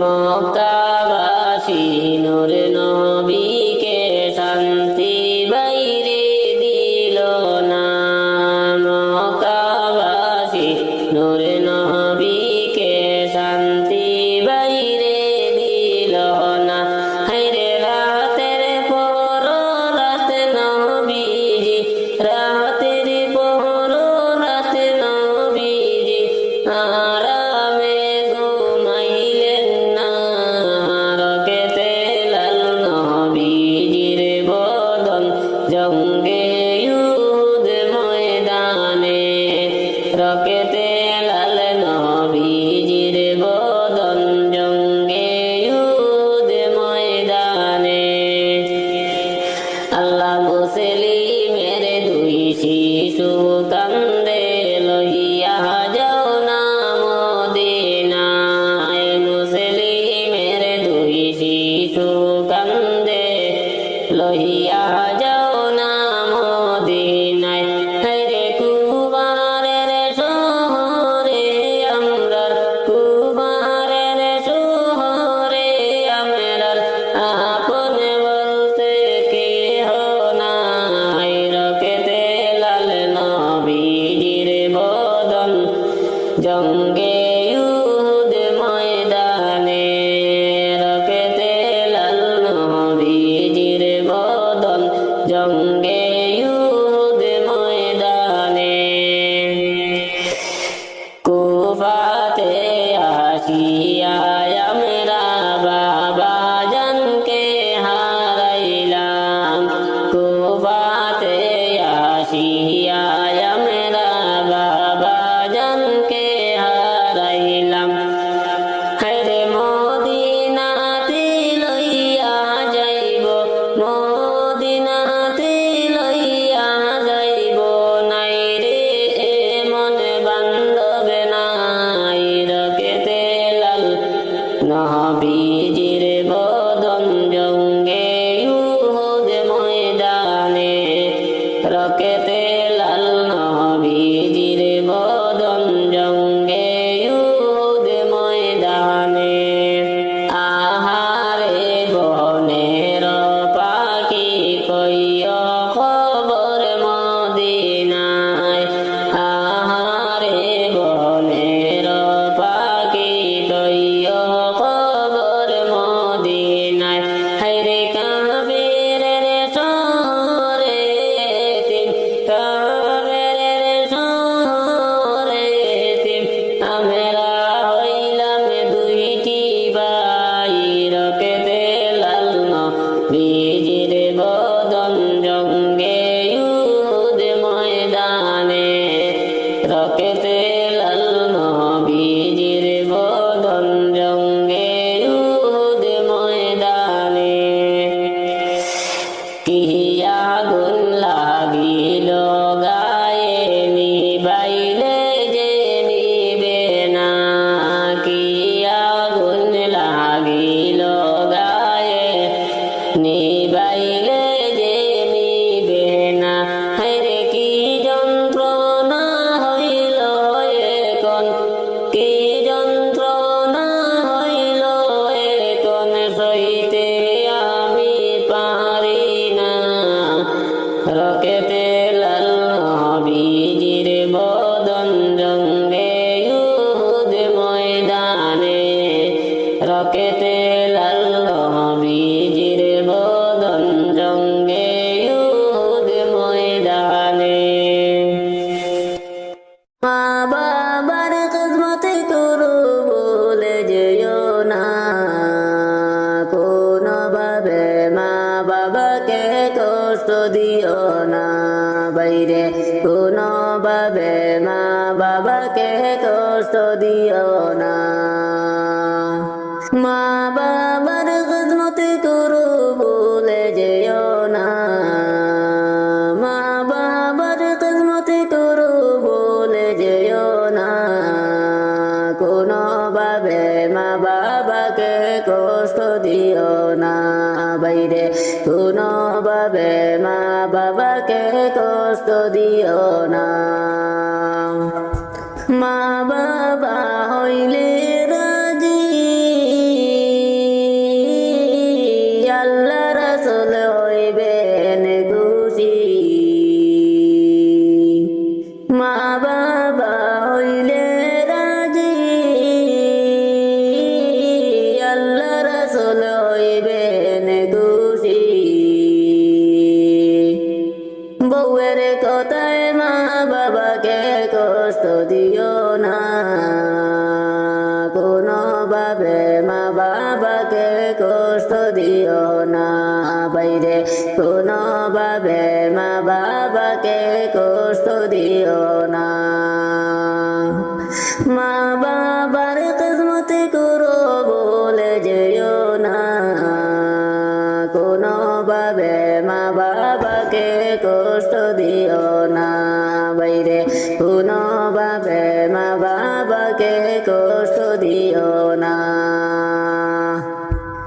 মক্কাবাসী নূর নবীকে শান্তি বাইরে দিল না মক্কাবাসী নূর নবীকে শান্তি বাইরে দিল না হায়রে রাতের পর রাত নবীজি রাতের পর রাত নবীজি আরামে ঘুমাইলেন না রকেতে লাল নবীজির বদন জঙ্গে ইউহুদ ময়দানে রকেতে লাল নবীজির বদন জঙ্গে ইউহুদ ময়দানে আল্লাহ মুসলিমের দুই শিশু কান্দে লইয়া যাও না মদিনায় মুসলিমের দুই শিশু কান্দে লইয়া যাও না মদিনায় হায়রে কুমারের শহরে আমরার কুমারের শহরে আমরার আপন বলতে কেহ নাই রকেতে লাল নবীজির বদন জঙ্গে ইউহুদ ময়দানে রকেতে লাল নবীজির বদন জঙ্গে ইউহুদ ময়দানে কুফাতে আসিয়া আমরা বাবা জানকে হারাইলাম কুফাতে আসিয়া আমরা বাবা জানকে হারাইলাম হায়রে মদিনাতে লইয়া যাইব মদিনাতে লইয়া যাইব নাই রে এমন বান্ধব নাই রকেতে লাল নবীজির বদন জঙ্গে ইউহুদ ময়দানে রকেতে লাল নবীজির বদন জঙ্গে ইউহুদ ময়দানে আহারে বনের পাখি কইয় খবর মদিনায় আহারে বনের পাখি কইয় খবর মদিনায় হায়রে কাফিরের শহরে তিন কাফিরের শহরে তিন আমরা হইলাম দুইটি ভাই রকেতে লাল নবীজির বদন জঙ্গে ইউহুদ ময়দানে রকেতে লাল নবীজির বদন জঙ্গে ইউহুদ ময়দানে কি আগুন লাগিল গায়ে নিবাইলে যে নিবে না কি আগুন লাগিল গায়ে নিবাইলে যে নিবে না হায়রে কি যন্ত্রণা হইল এখন কি যন্ত্রণা হইল এখন সইতে আমি পারি না রকেতে লাল নবীজির বদন জঙ্গে ইউহুদ ময়দানে রকেতে লাল নবীজির বদন জঙ্গে ইউহুদ ময়দানে মা বাবার খিদমত করো বলে যেও না কোনোভাবে মা বাবাকে কষ্ট দিও না বাইরে কোনোভাবে মা বাবাকে কষ্ট দিও না মা বাবার খিদমত করো বলে যেও না মা বাবার খিদমত করো বলে যেও না কোনোভাবে মা বাবাকে কষ্ট দিও না বাইরে কোনোভাবে মা বাবাকে কষ্ট দিও না। মা বাবা হইলে রাজি, আল্লাহ রাসূল হইবেন খুশি। মা বাবা হইলে রাজি, আল্লাহ রাসূল হইবেন খুশি। বউয়ের কথায় মা বাবাকে কষ্ট দিও না, কোনোভাবে মা বাবাকে কষ্ট দিও না। বাইরে কোনোভাবে মা বাবাকে কষ্ট দিও না। মা বাবার কিসমতি করো বলে যেও না, কোনোভাবে মা বাবাকে কষ্ট দিও না। বাইরে কোনোভাবে মা বাবাকে কষ্ট দিও না।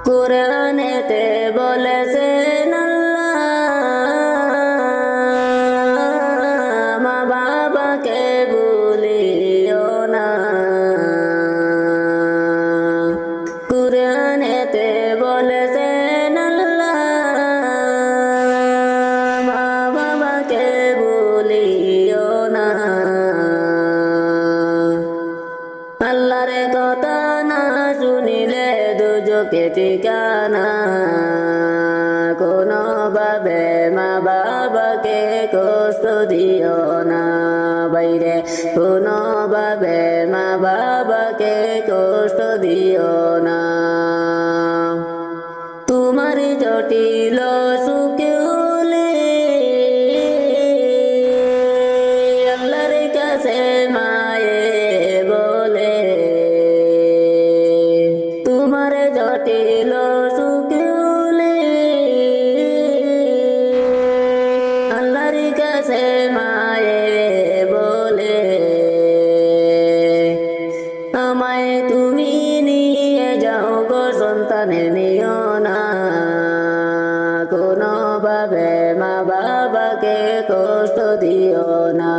কোরআনেতে বলেছেন আল্লাহ, মা বাবাকে ভুলিও না। কোরআনেতে বলেছেন আল্লাহ, মা বাবাকে ভুলিও না। আল্লাহর কথা না শুনিলে দুজকে ঠিকানা, কোনোভাবে মা বাবাকে কষ্ট দিও না। বাইরে কোনোভাবে মা বাবাকে কষ্ট দিও না। তোমার জটিল সুখে হলে আল্লাহর কাছে মায়ে বলে, তোমার জটিল সুখে হলে আল্লাহর কাছে মায়ে বলে, আমায় তুমি নিয়ে যাও গো সন্তানে নিও না। কোনোভাবে মা বাবাকে কষ্ট দিও না।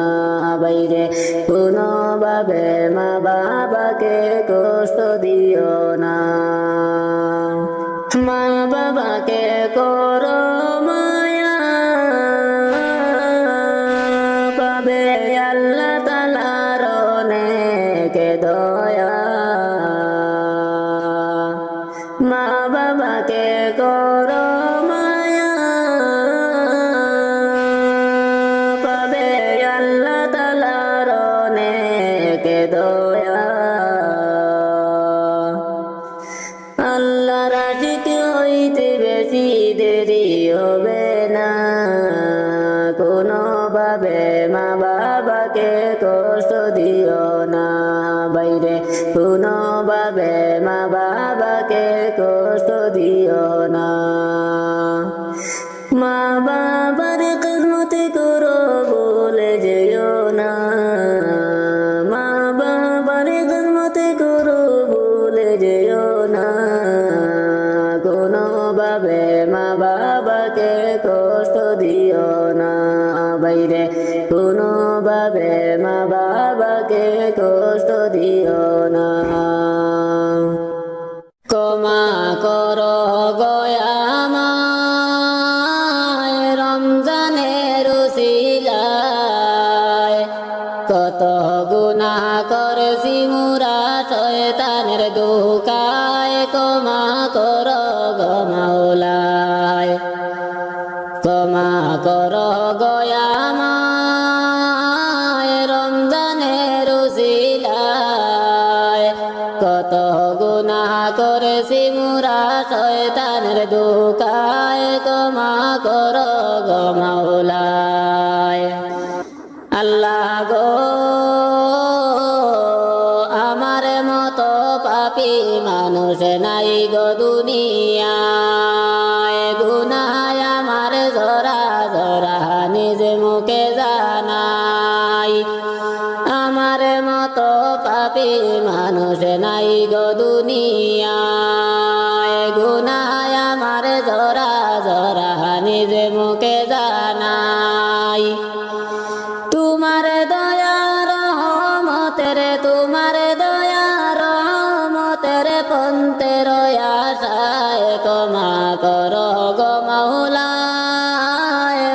বাইরে কোনোভাবে মা বাবাকে কষ্ট দিও না। মা বাবাকে করো মায়া, পাবে আল্লাহ তাআলার অনেক দয়া। মা বাবাকে করো মায়া, পাবে আল্লাহ তাআলার অনেক দয়া। আল্লাহর আশিক হইতে বেশি দেরি হবে না, কোনোভাবে মা বাবাকে কষ্ট দিও না। বাইরে কোনোভাবে মা বাবাকে কষ্ট দিও না। মা বাবার কিসমতি করো বলে যেও না, মা বাবার কিসমতি করো বলে যেও না। কোনোভাবে মা বাবাকে কষ্ট দিও না। বাইরে কোনোভাবে মা বাবাকে কষ্ট দিও না। ক্ষমা করো গয়ামায় রমজানের উসিলায়, কত গুনাহ করেছি মুরা শয়তানের ধোঁকায়। ক্ষমা করো গো মাওলায়, ক্ষমা করো গয়ামায় রমজানের উসিলায়, কত গুনাহ করেছি মুরা শয়তানের ধোঁকায়। ক্ষমা করো গো মাওলায়। আল্লাহ গো আমার মতো পাপী মানুষ নাই গো দুনিয়ায়। গুনাহ আমার জরা জরা নিজ মুখে জানাই, আমার মতো পাপী মানুষ নাই গো দুনিয়ায়। গুনাহ আমার জরা জরা নিজ মুখে জানাই, রে তোমার দয়া রহমতের পন্থের আশায় ক্ষমা করো গো মাওলা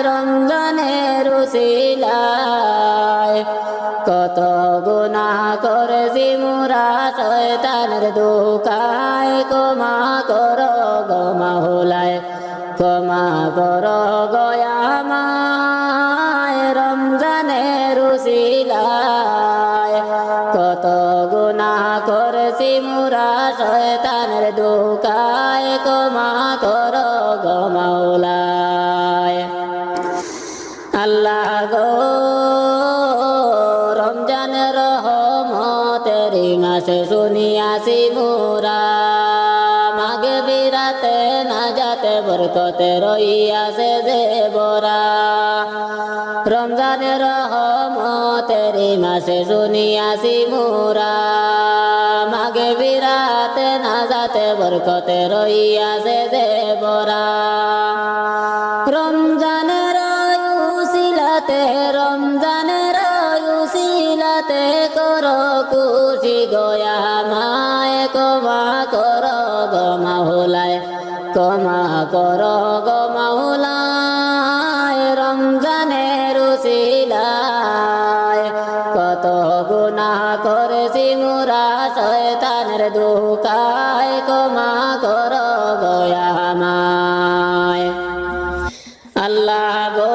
রমজানের উসিলায় কত গুনাহ করেছি মোরা শয়তানের ধোঁকায় ক্ষমা করো গো মাওলায় ক্ষমা করো গো আমায় রমজানের উসিলায় কত গুনাহ করেছি মোরা শয়তানের ধোঁকায় ক্ষমা করো গো মাওলায় আল্লাহ গো রমজানের রহমতের মাসে শুনিয়াছি মোরা মাগে বিরাতে না যাতে বরকতে রইয়াছে যে বরা রমজানের রহমতের মাসে শুনিয়াছি মোরা মাগে বিরাতে না যাতে বরকতে রইয়াছে যে বরা রমজানের উসিলাতে রমজানের উসিলাতে করো খুশি গয়া মায় ক্ষমা করো গো মাওলায় ক্ষমা করো গো মাওলায় রমজানের উসিলায় কত গুনাহ করেছি মোরা শয়তানের ধোঁকায় ক্ষমা করো গয়া মায় আল্লাহ গো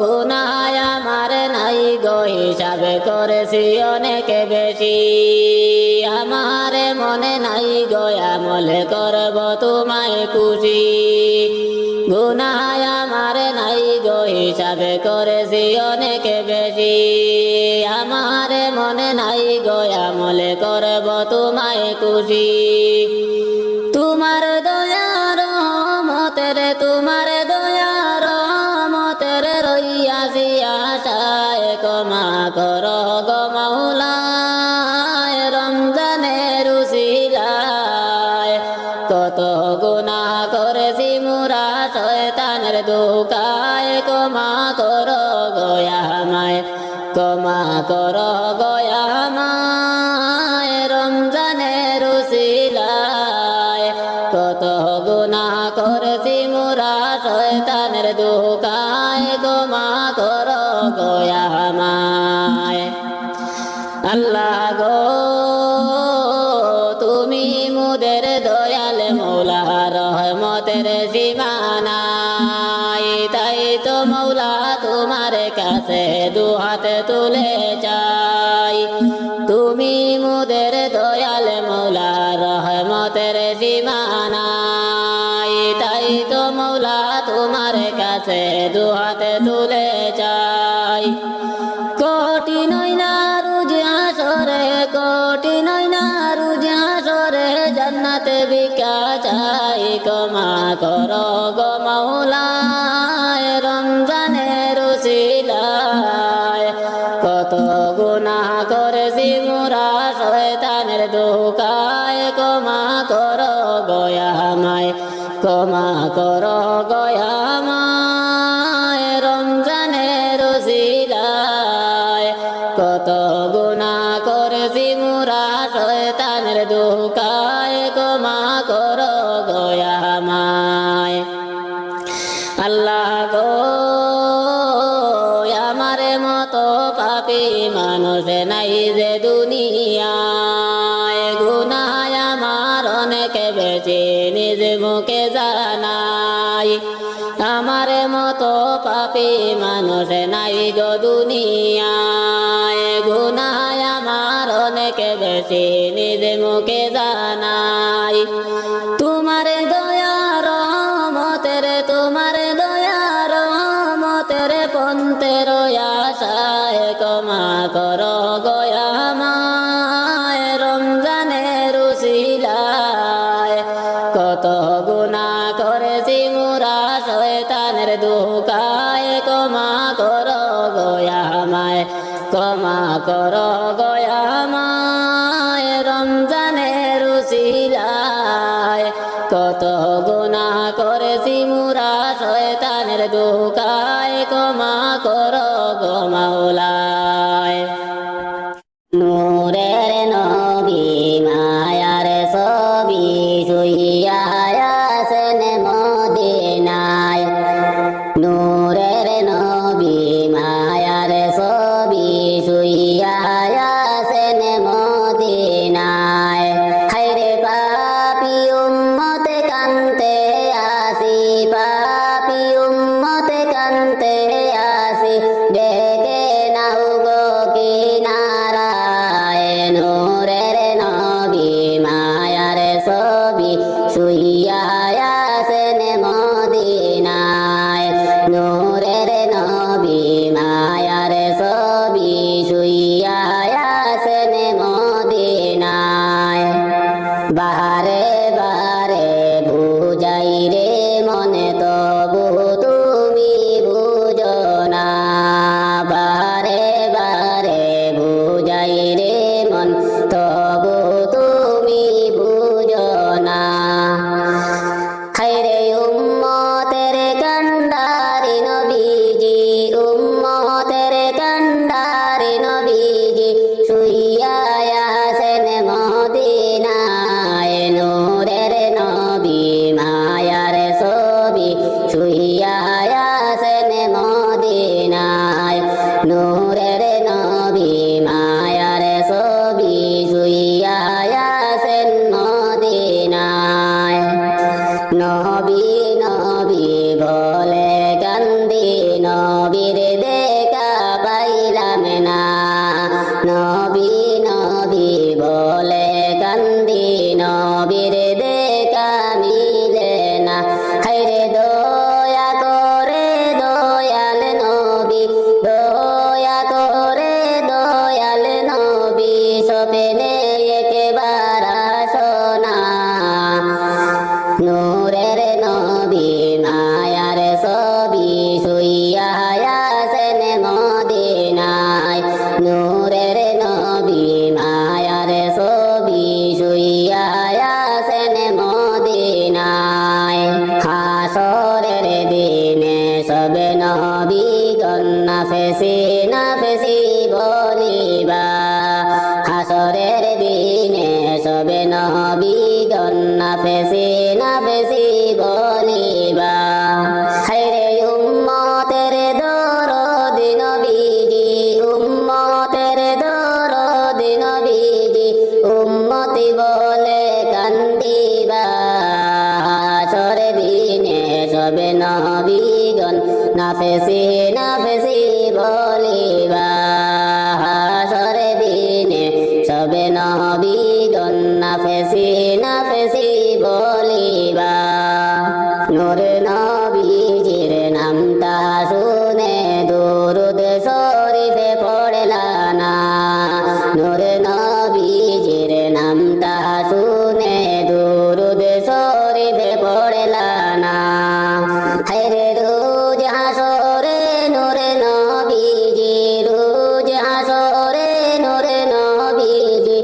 গুনাহ আমার নাই গো হিসাবে করেছি অনেক বেশি আমার মনে নাই গো আমলে করব তোমায় খুশি গুনাহ আমার নাই গো হিসাবে করেছি অনেক বেশি আমার মনে নাই গো আমলে করব তোমায় খুশি তোমার দয়া রহমতের তোমার দয়া রহমতের রইয়াছি আশায় ক্ষমা করো গো মাওলায় রমজানের উসিলায় কত গুনাহ করেছি মোরা শয়তানের ধোঁকায় ক্ষমা করো গো আমায় ক্ষমা করো গো আমায় রমজানের উসিলায় কত গুনাহ করেছি মোরা শয়তানের ধোঁকায় ক্ষমা করো গো আমায় আল্লাহ গো তুমি মুদের দয়াল মৌলা রহমতের সীমানাই তাই তো মৌলা তোমার কাছে দুহাতে তুলে চাই তুমি মুদের দয়াল মৌলা রহমতের সীমানাই তাই তো মৌলা তোমার কাছে দুহাতে তুলে চাই কোটি নয়না রুজ হাসরে কোটি নয়না রুজ হাসরে জান্নাতে ভিক্ষা চাই ক্ষমা করো গো মাওলায় রমজানের উসিলায় কত গুনাহ করেছি মোরা শয়তানের ধোঁকায় ক্ষমা করো গো আমায় ক্ষমা করো গো আমায় রমজানের উসিলায় কত গুনাহ করেছি মোরা শয়তানের ধোঁকায় ক্ষমা করো গো আমায় আল্লাহ গো আমার মতো পাপী মানুষ নাই যে দুনিয়ায় গুনাহ আমার অনেক বেশি নিজ মুখে জানাই আমার মতো পাপী মানুষ নাই গো দুনিয়ায় গুনাহ আমার অনেক বেশি নিজ মুখে জানাই তোমার দয়া রহমতের তোমার দয়া রহমতের পন্থের আশায় ক্ষমা করো গো আমায় রমজানের উসিলায় কত গুনাহ করেছি মোরা শয়তানের ধোঁকায় ক্ষমা করো গো আমায় ক্ষমা করো গো আমায় রমজানের উসিলায় কত গুনাহ করেছি মোরা শয়তানের ধোঁকায় ক্ষমা করো গো মাওলায়। কান্দারি ডেকে নাও গো কিনারায় নূরের নবী মায়ার ছবি শুইয়া আছেন মদিনায় নূরের নবী মায়ার ছবি শুইয়া আছেন মদিনায় বারে বারে বুঝাই রে মনে তবু তুমি বুঝো না বারে বারে বুঝাই রে মন তবু তুমি বুঝো না খাইরে উম্মতের কান্ডারি নবীজি উম্মতের কান্ডারি নবীজি শুইয়া আছেন মদিনায় নূরের নবী মায়ার ছবি শুইয়া আছেন মদিনায় নূরের নবী মায়ার ছবি শুইয়া আছেন মদিনায় নবী নবী বলে কান্দি নবীর দেখা পাইলাম না নবী নবী বলে কান্দি নবীর দেখা মিলে না হায়রে দয়া করে দয়াল নবী দয়া করে দয়াল নবী সপনে একবার আসনা নূরের নবী মায়ার ছবি শুইয়া আছেন মদিনায় নূরের নবী মায়ার ছবি শুইয়া আছেন মদিনায় হাসরের দিনে সবে নবীগণ নাফসি নাফসি বলিবা হাসরের দিনে সবে নবীগণ নাফসি নাফসি বলিবা হায়রে উম্মতের দরদ নবীজি উম্মতের দরদ নবীজি উম্মতি বলে কান্দিবা হাসরের দিনে সবে নবীগণ নাফসি নাফসি বলিবা হাসরের দিনে সবে নবীগণ নাফসি নাফসি বলিবা নূর নবীজির নামটা শুনে দুরুদ শরীফে পড়লা না নূর নবীজির নামটা শুনে দুরুদ শরীফে পড়লা না হায়রে রোজ হাসরে নূর নবীজি রোজ হাসরে নূর নবীজি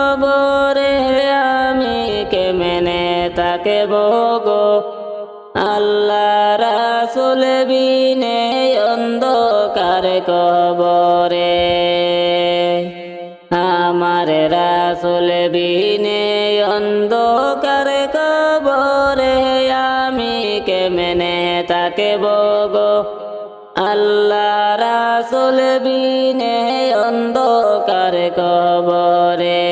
কবরে আমি কেমনে থাকব গো আল্লাহ রাসূল বিনে অন্ধকার কবরে আমার রাসূল বিনে অন্ধকার কবরে আমি কেমনে থাকব গো আল্লাহ রাসূল বিনে অন্ধকার কবরে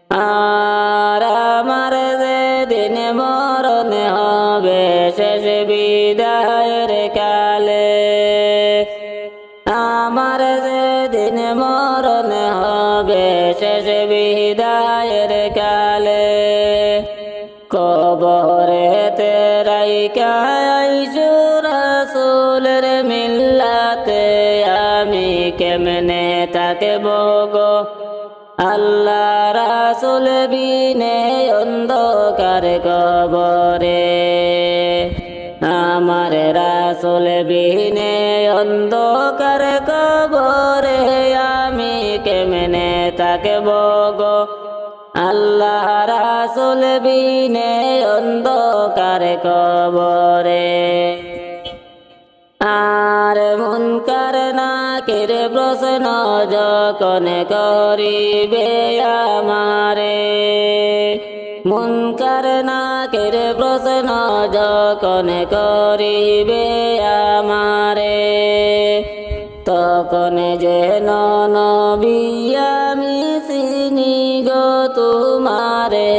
আর আমার যেদিন মরণ হবে শেষ বিদায়ের কালে আমার যেদিন মরণ হবে শেষ বিদায়ের কালে কবরেতে রাইখা আইসু রাসূলের মিল্লাতে আমি কেমনে থাকব গো আল্লাহ রাসূল বিনে অন্ধকার কবরে আমার রাসূল বিনে অন্ধকার কবরে আমি কেমনে থাকব গো আল্লাহ রাসূল বিনে অন্ধকার কবরে আর মুনকার নাকির প্রশ্ন যখন করিবে আমারে মুনকার নাকির প্রশ্ন যখন করিবে আমারে তখন যেন নবী আমি চিনি গো তোমারে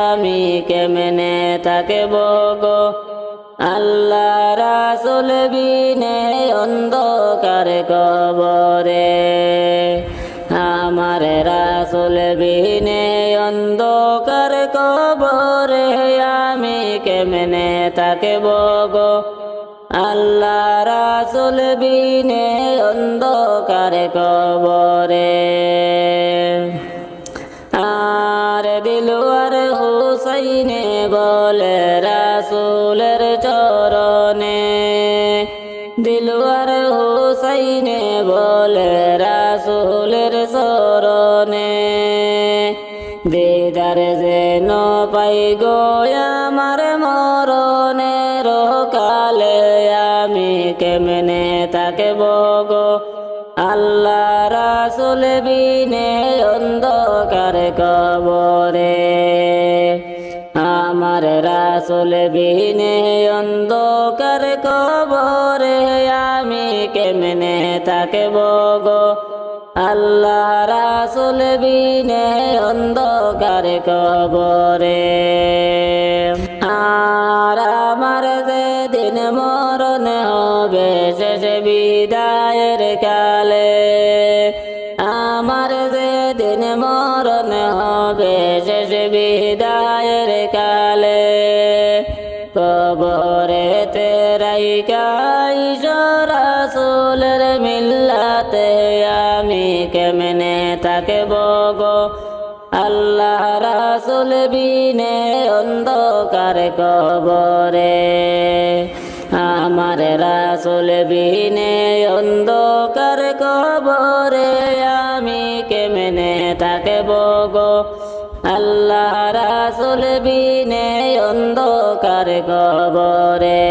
আমি কেমনে থাকব গো আল্লাহ রাসূল বিনে অন্ধকার কবরে আমার রাসূল বিনে অন্ধকার কবরে আমি কেমনে থাকব গো আল্লাহ রাসূল বিনে অন্ধকার কবরে আর দিলওয়ার হুসাইনে বলে রাসূলের চরণে দিলওয়ার হুসাইনে বলে রাসূলের চরণে দিদার যেন পাই গো আমার মরণের কালে আমি কেমনে থাকব গো আল্লাহ রাসূল বিনে অন্ধকার কবরে আমার রাসূল বিনে অন্ধকার কবরে আমি কেমনে থাকব গো আল্লাহ রাসূল বিনে অন্ধকার কবরে আর আমার যেদিন মরণ হবে শেষ বিদায়ের কালে আমার যেদিন মরণ হবে শেষ বিদায়ের কালে কবরেতে রাইখা আইসু রাসূলের মিল্লাতে আমি কেমনে থাকব গো আল্লাহ রাসূল বিনে অন্ধকার কবরে আমার রাসূল বিনে অন্ধকার কবরে আমি কেমনে থাকব গো আল্লাহ রাসূল বিনে অন্ধকার কবরে